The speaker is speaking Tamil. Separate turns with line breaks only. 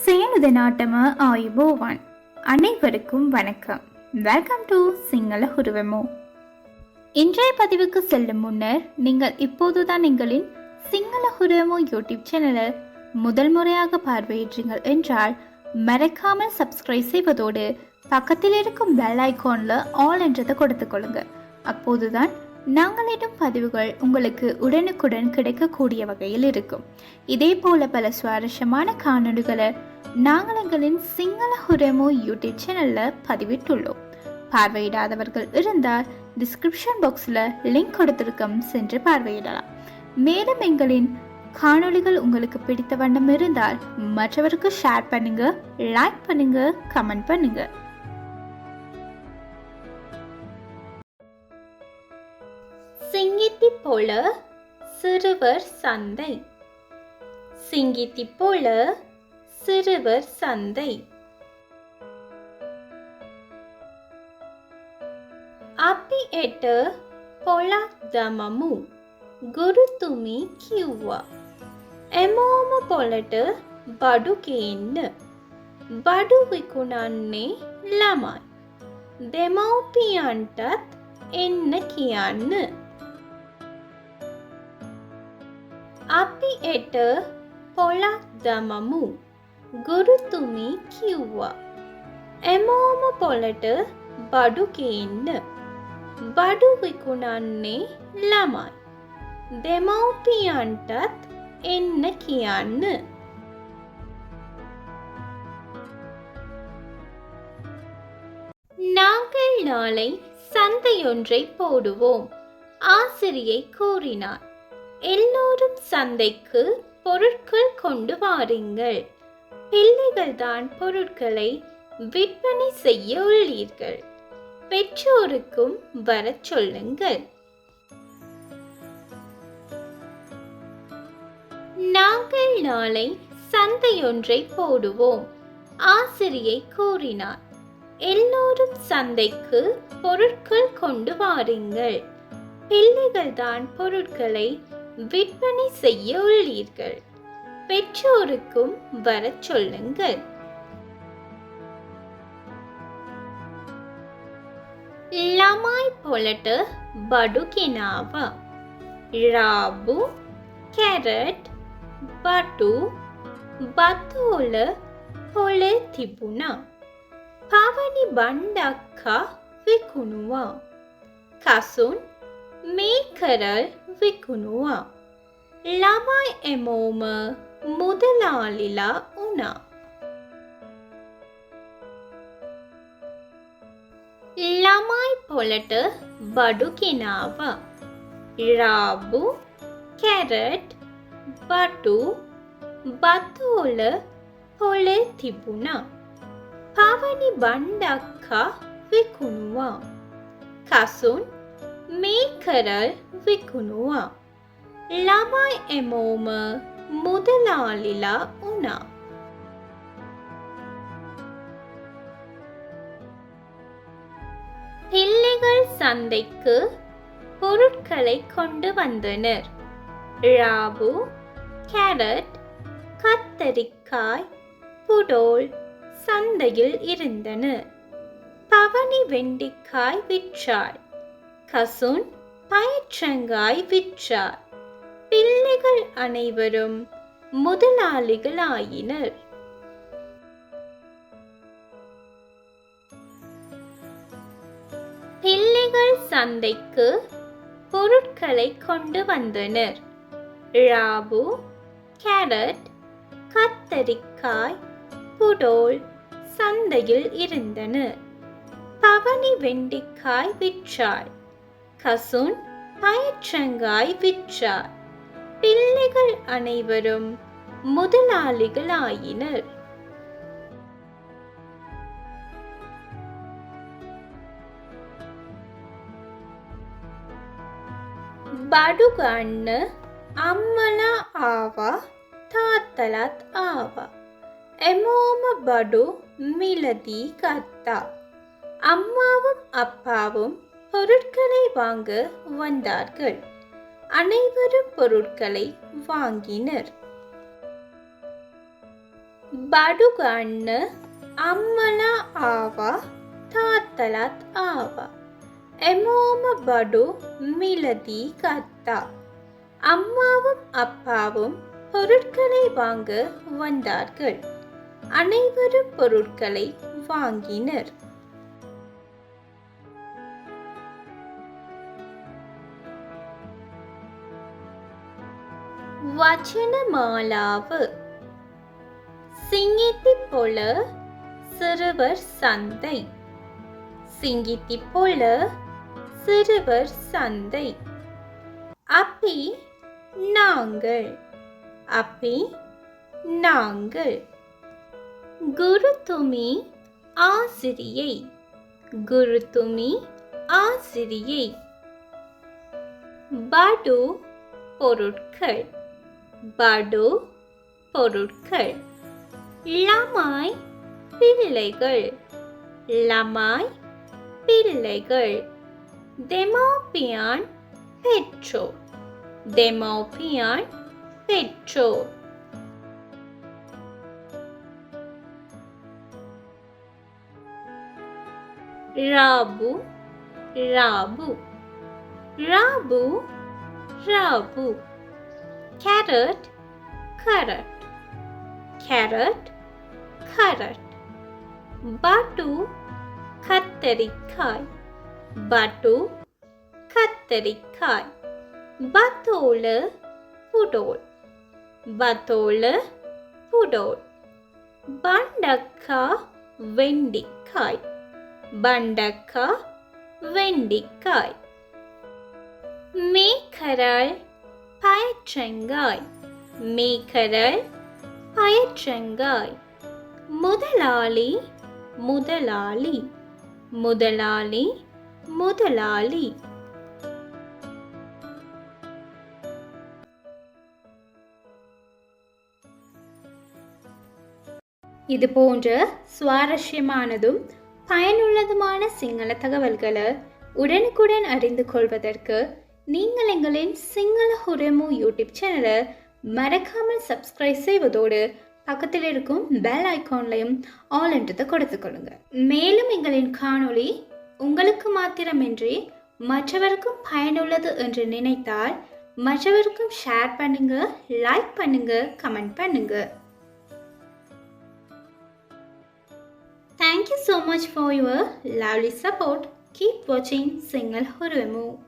சேனுத நாட்டம ஆயுபோவான். அனைவருக்கும் வணக்கம். வெல்கம் டு சிங்கள உருவமோ. இன்றைய பதிவுக்கு செல்லும் முன்னர் நீங்கள் இப்போதுதான் எங்களின் சிங்கள உருவமோ யூடியூப் சேனலை முதல் முறையாக பார்வையிட்டீர்கள் என்றால் மறக்காமல் சப்ஸ்கிரைப் செய்வதோடு பக்கத்தில் இருக்கும் பெல் ஐகான்ல ஆல் என்றதை கொடுத்துக் கொள்ளுங்க. அப்போதுதான் நாங்களிடும் பதிவுகள் உங்களுக்கு உடனுக்குடன் கிடைக்கக்கூடிய வகையில் இருக்கும். இதே போல பல சுவாரஸ்யமான காணொலிகளை நாங்கள் எங்களின் சிங்கள உரமோ யூடியூப் சேனல்ல பதிவிட்டுள்ளோம். பார்வையிடாதவர்கள் இருந்தால் டிஸ்கிரிப்ஷன் பாக்ஸ்ல லிங்க் கொடுத்திருக்கும், சென்று பார்வையிடலாம். மேலும் எங்களின் காணொலிகள் உங்களுக்கு பிடித்த வண்ணம் இருந்தால் மற்றவருக்கு ஷேர் பண்ணுங்க, லைக் பண்ணுங்க, கமெண்ட் பண்ணுங்க.
சிங்கித்தி போல சிறுவர் சந்தை. சிங்கித்தி போல சிறுவர் சந்தை. අපි එට පොලක් දමමු. ගුරුතුමී කිව්වා. එමෝම පොලට බඩු ගේන්න. බඩු විකුණන්නේ ළමයි. දෙමව්පියන්ටත් එන්න කියන්න. අපි එට පොලක් දමමු. ගුරුතුමී කිව්වා. එමෝම පොලට බඩු ගේන්න. බඩු විකුණන්නේ ළමයි. දෙමව්පියන්ටත් එන්න කියන්න. நாங்கள் நாளை சந்தையொன்றை போடுவோம். ஆசிரியை கூறினார். எல்லோரும் சந்தைக்கு பொருட்கள் கொண்டு வாருங்கள். பிள்ளைகள்தான் பொருட்களை விற்பனை செய்ய உள்ளீர்கள். பெற்றோருக்கும் வரச் சொல்லுங்கள். நாங்கள் நாளை சந்தையொன்றை போடுவோம். ஆசிரியை கூறினார். எல்லோரும் சந்தைக்கு பொருட்கள் கொண்டு வாருங்கள். பிள்ளைகள்தான் பொருட்களை விற்பனை செய்ய உள்ளீர்கள். பெற்றோருக்கும் வரச் சொல்லுங்கள். ළමයි පොලට බඩු ගෙනාවා. රාබු, කැරට්, බටු, බතෝල පොලේ තිබුණා. පවනි බණ්ඩක්කා විකුණුවා. කසුන් මේ කරල් විකුණුවා. ළමයි එමෝම මුදලාලිලා වුණා. ළමයි පොලට බඩු ගෙනාවා. රාබු, කැරට්, බටු, බතෝල පොලේ තිබුණා. පවනි බණ්ඩක්කා විකුණුවා. කසුන් මේ කරල් විකුණුවා. ළමයි එමෝම මුදලාලිලා වුණා. பிள்ளைகள் சந்தைக்கு பொருட்களை கொண்டு வந்தனர். ராபு, கேரட், கத்தரிக்காய், புடோல் சந்தையில் இருந்தன. பவனி வெண்டிக்காய் விற்றாள். கசுன் பயற்றங்காய் விற்றார். பிள்ளைகள் அனைவரும் முதலாளிகளாயினர். பிள்ளைகள் சந்தைக்கு பொருட்களை கொண்டு வந்தனர். ராபு, கேரட், கத்தரிக்காய், புடோல் சந்தையில் இருந்தன. பவனி வெண்டிக்காய் விற்றாள். கசுன் பயற்றங்காய் விற்றார். பிள்ளைகள் அனைவரும் முதலாளிகளாயினர். බඩු ගන්න අම්මලා ආවා, තාත්තලත් ආවා. එමෝම බඩු මිලදී ගත්තා. அம்மாவும் அப்பாவும் பொருட்களை வாங்க வந்தார்கள். அனைவரும் பொருட்களை வாங்கினர். බඩු ගන්න අම්මලා ආවා තාත්තලත් ආවා. එමෝම බඩු මිලදී ගත්තා. அம்மாவும் அப்பாவும் பொருட்களை வாங்க வந்தார்கள். அனைவரும் பொருட்களை வாங்கினர். வச்சனமாலாவு சிங்கித்தி போல சிறுவர் சந்தை. சிங்கித்தி போல சிறுவர் சந்தை. அப்பி நாங்கள். அப்பி நாங்கள். குருதுமி ஆசிரியை. குருதுமி ஆசிரியை. படு பொருட்கள். படு பொருட்கள். லமாய் பிள்ளைகள். லமாய் பிள்ளைகள். டெமோபியான் பெற்றோர். டெமோபியான் பெற்றோர். ராபு ராபு. ராபு ராபு. Carrot carrot. Carrot carrot. பட்டு கத்தரிக்காய். பட்டு கத்தரிக்காய். பத்தோல புடோல். பத்தோல புடோல். பண்டக்கா வெண்டிக்காய். பண்டக்கா வெண்டிக்காய். மேக்கரல் பயற்றங்காய். மேக்கரல் பயற்றங்காய். முதலாளி முதலாளி. முதலாளி முதலாளி. இது போன்ற சுவாரஸ்யமானதும் பயனுள்ளதுமான சிங்கள தகவல்களை உடனுக்குடன் அறிந்து கொள்வதற்கு நீங்கள் எங்களின் சிங்கள ஹுரெமு யூடியூப் சேனலை மறக்காமல் சப்ஸ்கிரைப் செய்வதோடு பக்கத்தில் இருக்கும் பெல் ஐக்கான்லையும் ஆல் என்றதை கொடுத்துக்கொள்ளுங்க. மேலும் எங்களின் காணொளி உங்களுக்கு மாத்திரமின்றி மற்றவருக்கும் பயனுள்ளது என்று நினைத்தால் மற்றவருக்கும் ஷேர் பண்ணுங்க, லைக் பண்ணுங்க, கமெண்ட் பண்ணுங்க. Thank you so much for your lovely support. Keep watching Single Hurvemu.